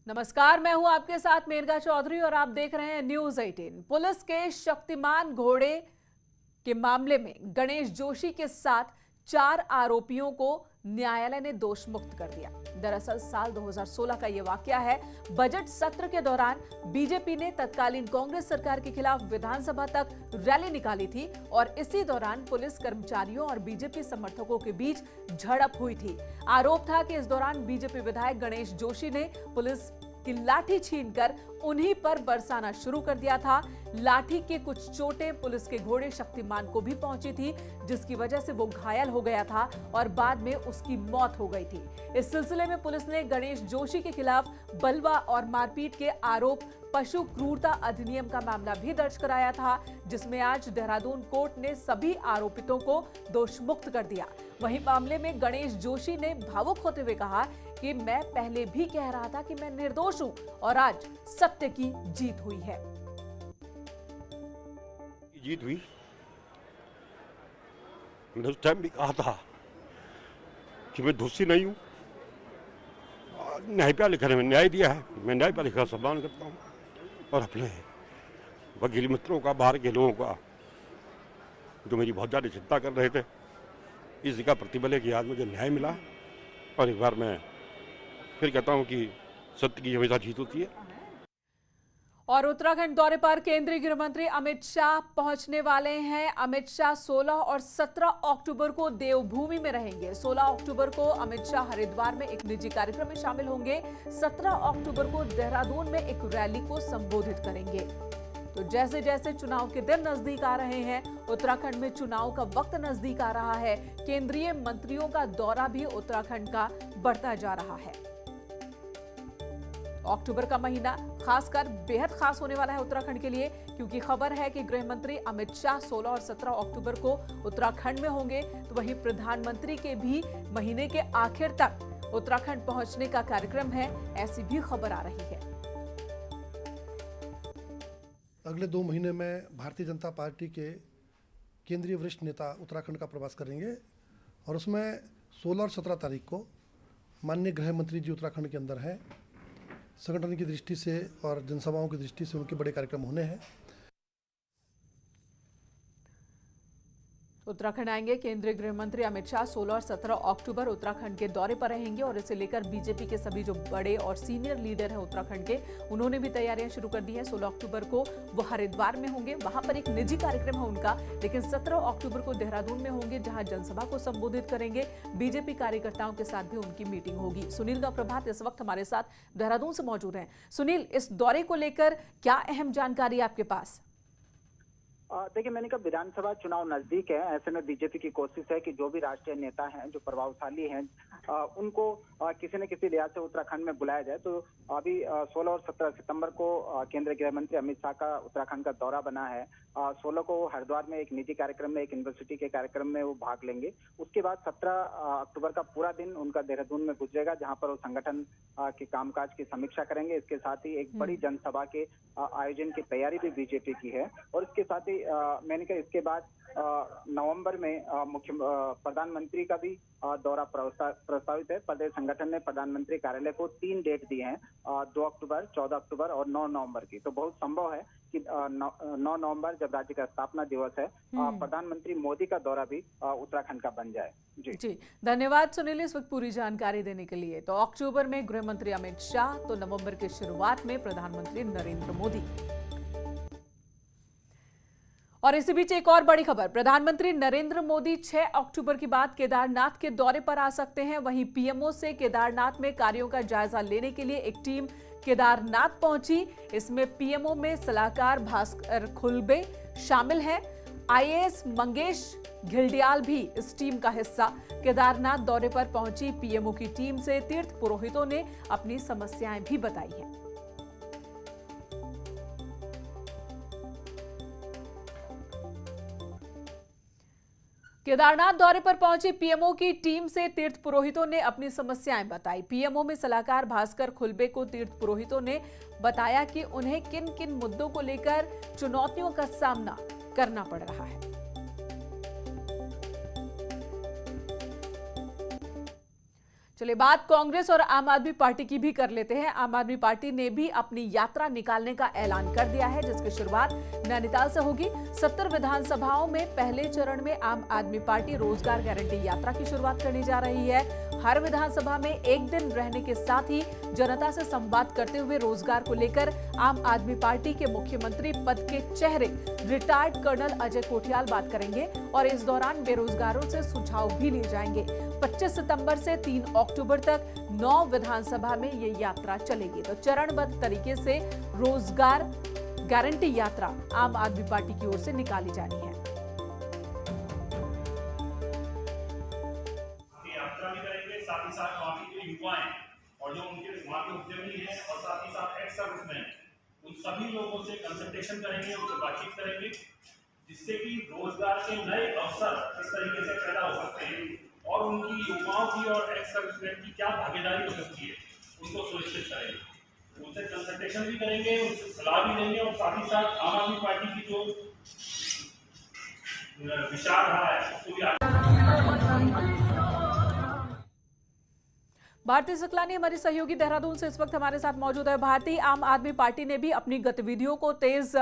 नमस्कार, मैं हूं आपके साथ मेनका चौधरी और आप देख रहे हैं न्यूज 18। पुलिस के शक्तिमान घोड़े के मामले में गणेश जोशी के साथ 4 आरोपियों को न्यायालय ने दोष मुक्त कर दिया। दरअसल साल 2016 का यह वाकया है। बजट सत्र के दौरान बीजेपी ने तत्कालीन कांग्रेस सरकार के खिलाफ विधानसभा तक रैली निकाली थी और इसी दौरान पुलिस कर्मचारियों और बीजेपी समर्थकों के बीच झड़प हुई थी। आरोप था कि इस दौरान बीजेपी विधायक गणेश जोशी ने पुलिस की लाठी छीनकर उन्हीं पर बरसाना शुरू कर दिया था। लाठी की कुछ चोटें पुलिस के घोड़े शक्तिमान को भी पहुंची थी, जिसकी वजह से वो घायल हो गया था और बाद में उसकी मौत हो गई थी। इस सिलसिले में पुलिस ने गणेश जोशी के खिलाफ बलवा और मारपीट के आरोप, पशु क्रूरता अधिनियम का मामला भी दर्ज कराया था, जिसमें आज देहरादून कोर्ट ने सभी आरोपितों को दोष मुक्त कर दिया। वहीं मामले में गणेश जोशी ने भावुक होते हुए कहा कि मैं पहले भी कह रहा था कि मैं निर्दोष हूं और आज सत्य की जीत हुई है। जीत हुई। मैंने उस टाइम भी कहा था कि मैं दोषी नहीं हूं। न्यायपालिका ने न्याय दिया है, मैं न्यायपालिका का सम्मान करता हूं और अपने वकील मित्रों का, बाहर के लोगों का, जो मेरी बहुत ज्यादा चिंता कर रहे थे, इसी का प्रतिबल है कि आज मुझे न्याय मिला। और एक बार मैं फिर कहता हूं कि सत्य की हमेशा जीत होती है। और उत्तराखंड दौरे पर केंद्रीय गृह मंत्री अमित शाह पहुंचने वाले हैं। अमित शाह 16 और 17 अक्टूबर को देवभूमि में रहेंगे। 16 अक्टूबर को अमित शाह हरिद्वार में एक निजी कार्यक्रम में शामिल होंगे। 17 अक्टूबर को देहरादून में एक रैली को संबोधित करेंगे। तो जैसे जैसे चुनाव के दिन नजदीक आ रहे हैं, उत्तराखंड में चुनाव का वक्त नजदीक आ रहा है, केंद्रीय मंत्रियों का दौरा भी उत्तराखंड का बढ़ता जा रहा है। अक्टूबर का महीना खासकर बेहद खास होने वाला है उत्तराखंड के लिए, क्योंकि खबर है कि गृह मंत्री अमित शाह 16 और 17 अक्टूबर को उत्तराखंड में होंगे। तो वहीं प्रधानमंत्री के भी महीने के आखिर तक उत्तराखंड पहुंचने का कार्यक्रम है, ऐसी भी खबर आ रही है। अगले 2 महीने में भारतीय जनता पार्टी के केंद्रीय वरिष्ठ नेता उत्तराखंड का प्रवास करेंगे और उसमें 16 और 17 तारीख को माननीय गृह मंत्री जी उत्तराखंड के अंदर हैं। संगठन की दृष्टि से और जनसभाओं की दृष्टि से उनके बड़े कार्यक्रम होने हैं। उत्तराखंड आएंगे केंद्रीय गृह मंत्री अमित शाह। 16 और 17 अक्टूबर उत्तराखंड के दौरे पर रहेंगे और इसे लेकर बीजेपी के सभी जो बड़े और सीनियर लीडर हैं उत्तराखंड के, उन्होंने भी तैयारियां शुरू कर दी हैं। 16 अक्टूबर को वो हरिद्वार में होंगे, वहां पर एक निजी कार्यक्रम है उनका, लेकिन 17 अक्टूबर को देहरादून में होंगे, जहां जनसभा को संबोधित करेंगे। बीजेपी कार्यकर्ताओं के साथ भी उनकी मीटिंग होगी। सुनील का प्रभात इस वक्त हमारे साथ देहरादून से मौजूद हैं। सुनील, इस दौरे को लेकर क्या अहम जानकारी आपके पास? देखिए, मैंने कहा विधानसभा चुनाव नजदीक है, ऐसे में बीजेपी की कोशिश है कि जो भी राष्ट्रीय नेता हैं, जो प्रभावशाली हैं, उनको किसी न किसी लिहाज से उत्तराखंड में बुलाया जाए। तो अभी 16 और 17 सितंबर को केंद्रीय गृह मंत्री अमित शाह का उत्तराखंड का दौरा बना है। 16 को हरिद्वार में एक निजी कार्यक्रम में, एक यूनिवर्सिटी के कार्यक्रम में वो भाग लेंगे। उसके बाद 17 अक्टूबर का पूरा दिन उनका देहरादून में गुजरेगा, जहाँ पर वो संगठन के कामकाज की समीक्षा करेंगे। इसके साथ ही एक बड़ी जनसभा के आयोजन की तैयारी भी बीजेपी की है। और इसके साथ ही मैंने कहा इसके बाद नवंबर में प्रधानमंत्री का भी दौरा प्रस्तावित है। प्रदेश संगठन ने प्रधानमंत्री कार्यालय को 3 डेट दिए हैं, 2 अक्टूबर, 14 अक्टूबर और 9 नवंबर की। तो बहुत संभव है कि 9 नवंबर, जब राज्य का स्थापना दिवस है, प्रधानमंत्री मोदी का दौरा भी उत्तराखंड का बन जाए। जी, धन्यवाद सुनील इस वक्त पूरी जानकारी देने के लिए। तो अक्टूबर में गृह मंत्री अमित शाह, तो नवंबर की शुरुआत में प्रधानमंत्री नरेंद्र मोदी। और इसी बीच एक और बड़ी खबर, प्रधानमंत्री नरेंद्र मोदी 6 अक्टूबर के बाद केदारनाथ के दौरे पर आ सकते हैं। वहीं पीएमओ से केदारनाथ में कार्यों का जायजा लेने के लिए एक टीम केदारनाथ पहुंची। इसमें पीएमओ में सलाहकार भास्कर खुलबे शामिल हैं। आईएएस मंगेश घिल्डियाल भी इस टीम का हिस्सा। केदारनाथ दौरे पर पहुंची पीएमओ की टीम से तीर्थ पुरोहितों ने अपनी समस्याएं भी बताई हैं। केदारनाथ दौरे पर पहुंची पीएमओ की टीम से तीर्थ पुरोहितों ने अपनी समस्याएं बताई। पीएमओ में सलाहकार भास्कर खुलबे को तीर्थ पुरोहितों ने बताया कि उन्हें किन किन मुद्दों को लेकर चुनौतियों का सामना करना पड़ रहा है। चलिए बात कांग्रेस और आम आदमी पार्टी की भी कर लेते हैं। आम आदमी पार्टी ने भी अपनी यात्रा निकालने का ऐलान कर दिया है, जिसकी शुरुआत नैनीताल से होगी। 70 विधानसभाओं में पहले चरण में आम आदमी पार्टी रोजगार गारंटी यात्रा की शुरुआत करने जा रही है। हर विधानसभा में एक दिन रहने के साथ ही जनता से संवाद करते हुए रोजगार को लेकर आम आदमी पार्टी के मुख्यमंत्री पद के चेहरे रिटायर्ड कर्नल अजय कोठियाल बात करेंगे और इस दौरान बेरोजगारों से सुझाव भी लिए जाएंगे। 25 सितंबर से 3 अक्टूबर तक 9 विधानसभा में ये यात्रा चलेगी। तो चरणबद्ध तरीके से रोजगार गारंटी यात्रा आम आदमी पार्टी की ओर से निकाली जानी है। यात्रा भी करेंगे, साथ ही साथ वहाँ के जो युवा हैं और जो उनके वहाँ के उद्यमी हैं और साथ ही साथ एक्स सर्विसमैन, उन सभी लोगों से कंसल्टेशन करेंगे, उनसे बातचीत करेंगे, जिससे कि रोजगार के नए अवसर किस तरीके से पैदा हो सकते हैं और उनकी युवाओं की और एक्स सर्विसमैन की क्या भागीदारी हो सकती है, उनको सुनिश्चित करेंगे। उनसे कंसल्टेशन भी करेंगे, उनसे सलाह भी लेंगे और साथ ही साथ आम आदमी पार्टी की जो विचारधारा है उसको भी भारती सकलानी हमारी सहयोगी देहरादून से इस वक्त हमारे साथ मौजूद है। भारती, आम आदमी पार्टी ने भी अपनी गतिविधियों को तेज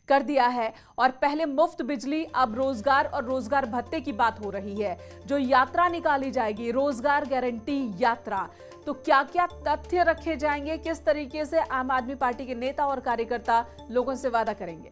कर दिया है और पहले मुफ्त बिजली, अब रोजगार और रोजगार भत्ते की बात हो रही है। जो यात्रा निकाली जाएगी, रोजगार गारंटी यात्रा, तो क्या क्या तथ्य रखे जाएंगे, किस तरीके से आम आदमी पार्टी के नेता और कार्यकर्ता लोगों से वादा करेंगे?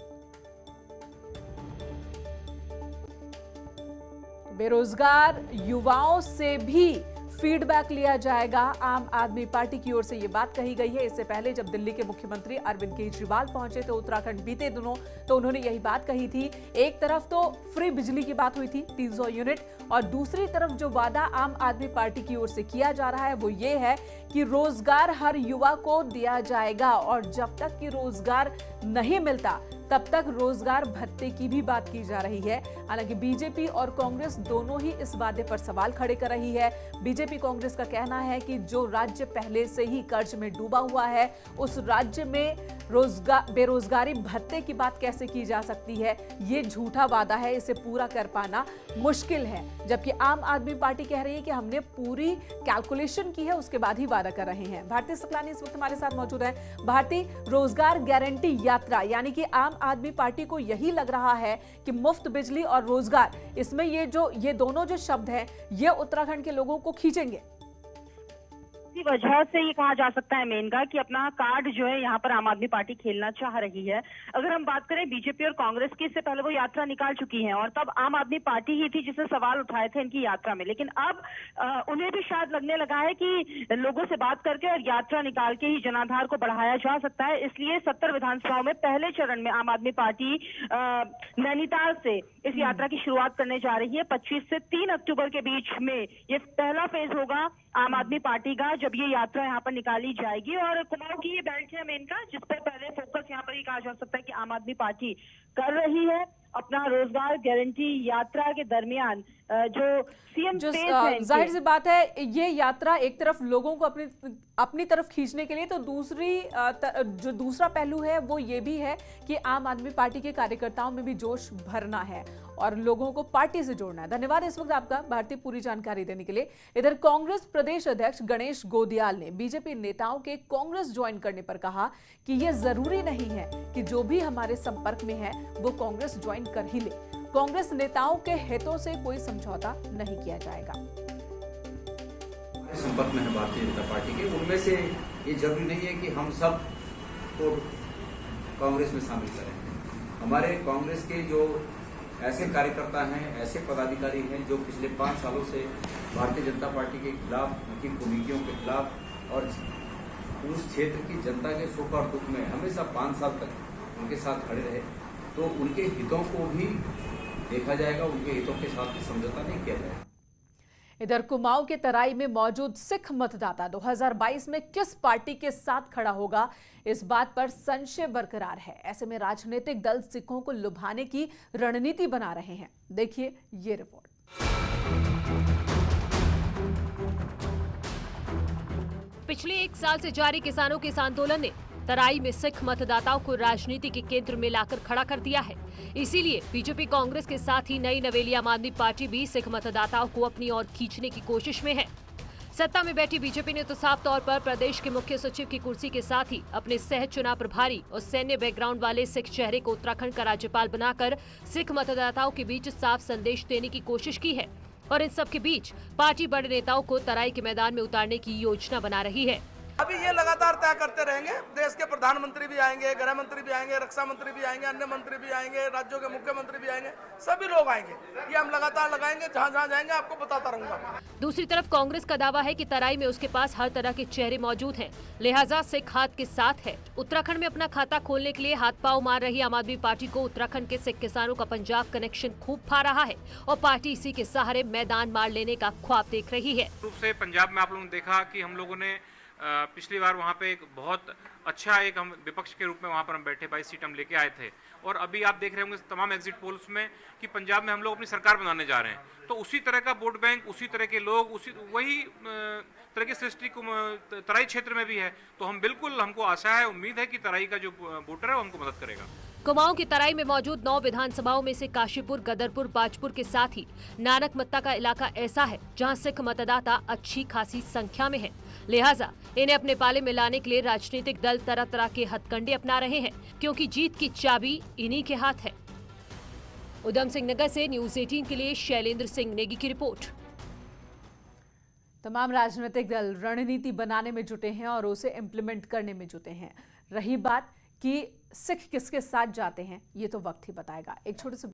बेरोजगार युवाओं से भी फीडबैक लिया जाएगा। आम आदमी पार्टी की ओर से यह बात कही गई है। इससे पहले जब दिल्ली के मुख्यमंत्री अरविंद केजरीवाल पहुंचे थे उत्तराखंड बीते दिनों, तो उन्होंने यही बात कही थी। एक तरफ तो फ्री बिजली की बात हुई थी 300 यूनिट, और दूसरी तरफ जो वादा आम आदमी पार्टी की ओर से किया जा रहा है वो ये है कि रोजगार हर युवा को दिया जाएगा और जब तक कि रोजगार नहीं मिलता तब तक रोजगार भत्ते की भी बात की जा रही है। हालांकि बीजेपी और कांग्रेस दोनों ही इस वादे पर सवाल खड़े कर रही है। बीजेपी कांग्रेस का कहना है कि जो राज्य पहले से ही कर्ज में डूबा हुआ है, उस राज्य में बेरोजगारी भत्ते की बात कैसे की जा सकती है, ये झूठा वादा है, इसे पूरा कर पाना मुश्किल है। जबकि आम आदमी पार्टी कह रही है कि हमने पूरी कैलकुलेशन की है, उसके बाद ही वादा कर रहे हैं। भारती सकलानी इस वक्त हमारे साथ मौजूद है। भारती, रोजगार गारंटी यात्रा यानी कि आम आदमी पार्टी को यही लग रहा है कि मुफ्त बिजली और रोजगार, इसमें ये दोनों जो शब्द हैं, ये उत्तराखंड के लोगों को खींचेंगे। इसी वजह से ये कहा जा सकता है मेनका कि अपना कार्ड जो है यहाँ पर आम आदमी पार्टी खेलना चाह रही है। अगर हम बात करें बीजेपी और कांग्रेस की, इससे पहले वो यात्रा निकाल चुकी हैं और तब आम आदमी पार्टी ही थी जिसने सवाल उठाए थे इनकी यात्रा में। लेकिन अब उन्हें भी शायद लगने लगा है कि लोगों से बात करके और यात्रा निकाल के ही जनाधार को बढ़ाया जा सकता है। इसलिए 70 विधानसभाओं में पहले चरण में आम आदमी पार्टी नैनीताल से इस यात्रा की शुरुआत करने जा रही है। 25 से 3 अक्टूबर के बीच में ये पहला फेज होगा आम आदमी पार्टी का, जब ये यात्रा यहाँ पर निकाली जाएगी। और कुमाऊं की ये बेल्ट है मेनका, जिस पर पहले फोकस यहाँ पर ही कहा जा सकता है कि आम आदमी पार्टी कर रही है अपना रोजगार गारंटी यात्रा के दरमियान जो सीएम जाहिर सी बात है, ये यात्रा एक तरफ लोगों को अपनी तरफ खींचने के लिए, तो जो दूसरा पहलू है वो ये भी है कि आम आदमी पार्टी के कार्यकर्ताओं में भी जोश भरना है और लोगों को पार्टी से जोड़ना है। धन्यवाद इस वक्त आपका भारतीय, पूरी जानकारी देने के लिए। इधर कांग्रेस प्रदेश अध्यक्ष गणेश गोदियाल ने बीजेपी नेताओं के कांग्रेस ज्वाइन करने पर कहा कि यह जरूरी नहीं है कि जो भी हमारे संपर्क में है वो कांग्रेस ज्वाइन कर ही ले। कांग्रेस नेताओं के हितों से कोई समझौता नहीं किया जाएगा। संपर्क में है भारतीय जनता पार्टी के, उनमें से ये जरूरी नहीं है कि हम सब को कांग्रेस में शामिल करें। हमारे कांग्रेस के जो ऐसे कार्यकर्ता हैं, ऐसे पदाधिकारी हैं जो पिछले 5 सालों से भारतीय जनता पार्टी के खिलाफ, उनकी कुनीतियों के खिलाफ और उस क्षेत्र की जनता के सुख और दुख में हमेशा 5 साल तक उनके साथ खड़े रहे, तो उनके हितों को भी देखा जाएगा, उनके हितों के साथ भी समझौता नहीं किया जाएगा। इधर कुमाऊं के तराई में मौजूद सिख मतदाता 2022 में किस पार्टी के साथ खड़ा होगा, इस बात पर संशय बरकरार है। ऐसे में राजनीतिक दल सिखों को लुभाने की रणनीति बना रहे हैं। देखिए ये रिपोर्ट। पिछले 1 साल से जारी किसानों के इस आंदोलन ने तराई में सिख मतदाताओं को राजनीति के केंद्र में लाकर खड़ा कर दिया है। इसीलिए बीजेपी कांग्रेस के साथ ही नई नवेली आम आदमी पार्टी भी सिख मतदाताओं को अपनी ओर खींचने की कोशिश में है। सत्ता में बैठी बीजेपी ने तो साफ तौर पर प्रदेश के मुख्य सचिव की कुर्सी के साथ ही अपने सह चुनाव प्रभारी और सैन्य बैकग्राउंड वाले सिख चेहरे को उत्तराखंड का राज्यपाल बनाकर सिख मतदाताओं के बीच साफ संदेश देने की कोशिश की है और इन सब के बीच पार्टी बड़े नेताओं को तराई के मैदान में उतारने की योजना बना रही है। अभी ये लगातार तय करते रहेंगे। देश के प्रधानमंत्री भी आएंगे, गृह मंत्री भी आएंगे, रक्षा मंत्री भी आएंगे, अन्य मंत्री भी आएंगे, राज्यों के मुख्यमंत्री भी आएंगे, सभी लोग आएंगे। ये हम लगातार लगाएंगे, जहां जहां जाएंगे आपको बताता रहूंगा। दूसरी तरफ कांग्रेस का दावा है कि तराई में उसके पास हर तरह के चेहरे मौजूद हैं, लिहाजा सिख हाथ के साथ है। उत्तराखंड में अपना खाता खोलने के लिए हाथ पांव मार रही आम आदमी पार्टी को उत्तराखंड के सिख किसानों का पंजाब कनेक्शन खूब भा रहा है और पार्टी इसी के सहारे मैदान मार लेने का ख्वाब देख रही है। रूप से पंजाब में आप लोगों ने देखा कि हम लोगों ने पिछली बार वहाँ पे एक बहुत अच्छा एक हम विपक्ष के रूप में वहाँ पर हम बैठे 22 सीट हम लेके आए थे और अभी आप देख रहे होंगे तमाम एग्जिट पोल्स में कि पंजाब में हम लोग अपनी सरकार बनाने जा रहे हैं। तो उसी तरह का वोट बैंक, उसी तरह के लोग, उसी वही तरह की सृष्टि तराई क्षेत्र में भी है। तो हम बिल्कुल, हमको आशा है, उम्मीद है कि तराई का जो वोटर है वो हमको मदद करेगा। कुमाऊं की तराई में मौजूद 9 विधानसभाओं में से काशीपुर, गदरपुर, बाजपुर के साथ ही नानकमत्ता का इलाका ऐसा है जहां सिख मतदाता अच्छी खासी संख्या में है। लिहाजा इन्हें अपने पाले में लाने के लिए राजनीतिक दल तरह तरह के हथकंडे अपना रहे हैं, क्योंकि जीत की चाबी इन्हीं के हाथ है। उधम सिंह नगर से न्यूज 18 के लिए शैलेंद्र सिंह नेगी की रिपोर्ट। तमाम राजनीतिक दल रणनीति बनाने में जुटे हैं और उसे इम्प्लीमेंट करने में जुटे हैं। रही बात कि सिख किसके साथ जाते हैं, ये तो वक्त ही बताएगा। एक छोटे से